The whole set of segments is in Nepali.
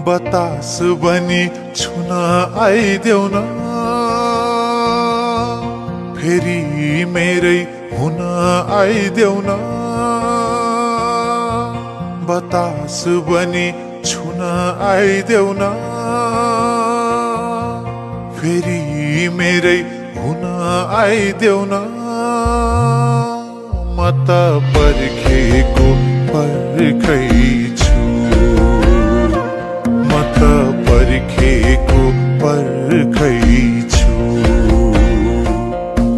बतास बनी छुन आइदेऊ न, फेरि मेरै हुन आइदेऊ न। बतास बनी छुन आइदेऊ न, फेरि मेरै हुन आइदेऊ न। म त पर्खेको पर्खै छु, म त पर्खेको पर्खै छु,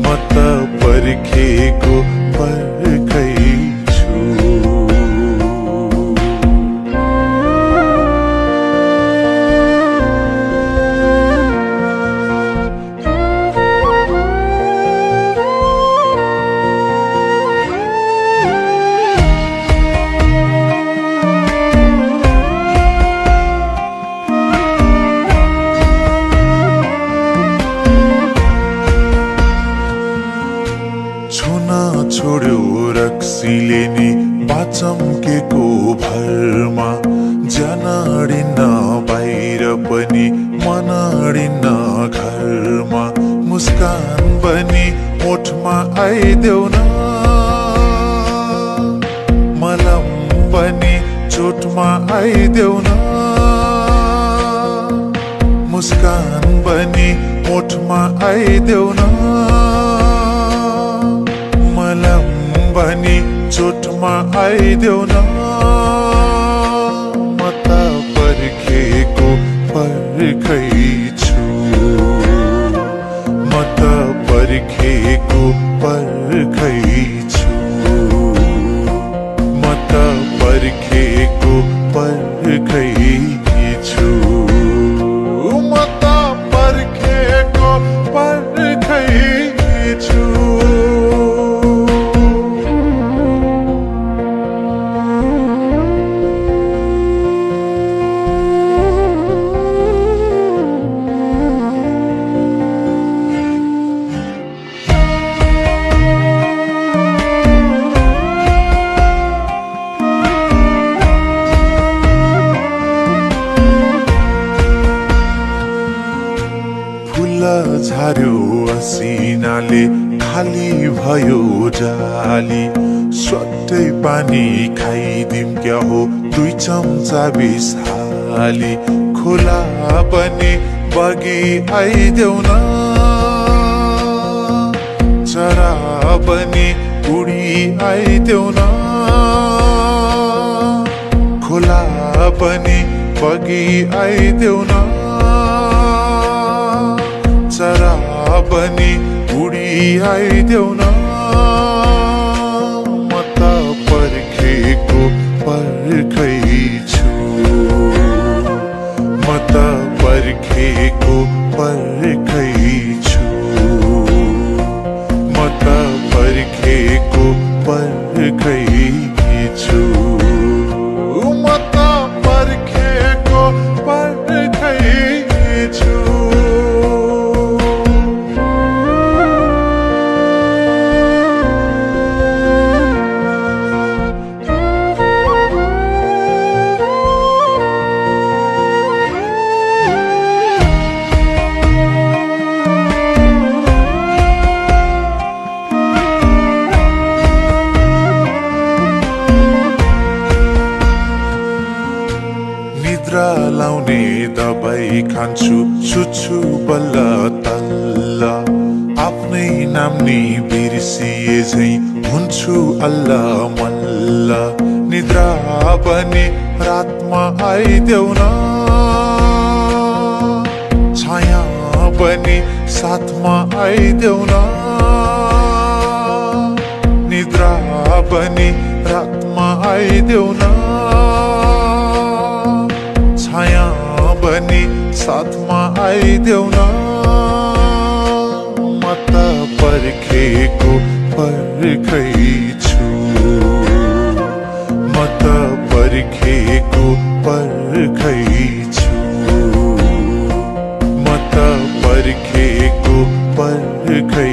म त पर्खेको पर्खै छु। छुन छोड्यो रक्सीले नि बाचम्केको भरमा, ज्यान अडिन्न बाहिर पनि मन अडिन्न घरमा। मुस्कान बनी ओठमा आइदेऊ न, मलम बनी चोटमा आइदेऊ न। मुस्कान बनी ओठमा आइदेऊ न, मलम बनी चोटमा आइदेऊ न। म त पर्खेको पर्खै छु, म त पर्खेको पर्खै छु, म त पर्खेको पर्खै छु, म त पर्खेको पर्खै छु। फुल झार्यो असिनाले खाली भयो जाली, स्वाट्टै पानी खाइदिम क्या हो 2 चम्चा बिस हाली। खोला पनि बगी आइदेऊ न, चरा पनि उडी आइदेऊ न। खोला पनि बगी आइदेऊ न, चरा पनि उडी आइदेऊ न। म त पर्खेको पर्खै छु, म त पर्खेको पर्खै छु, म त पर्खेको पर्खै छु, म त पर्खेको पर्खै छु। निद्रा लाउने दबाई खान्छु, सुत्छु बल्ल तल्ल। आफ्नै नाम नि बिर्सिए झै हुन्छु अल्ल मल्ल। निद्रा पनि रातमा आइदेऊ न, छाया पनि साथमा आइदेऊ न। निद्रा पनि रातमा आइदेऊ न, छाया पनि साथमा आइदेऊ न। म त पर्खेको पर्खै छु, म त पर्खेको पर्खै छु, म त पर्खेको पर्खै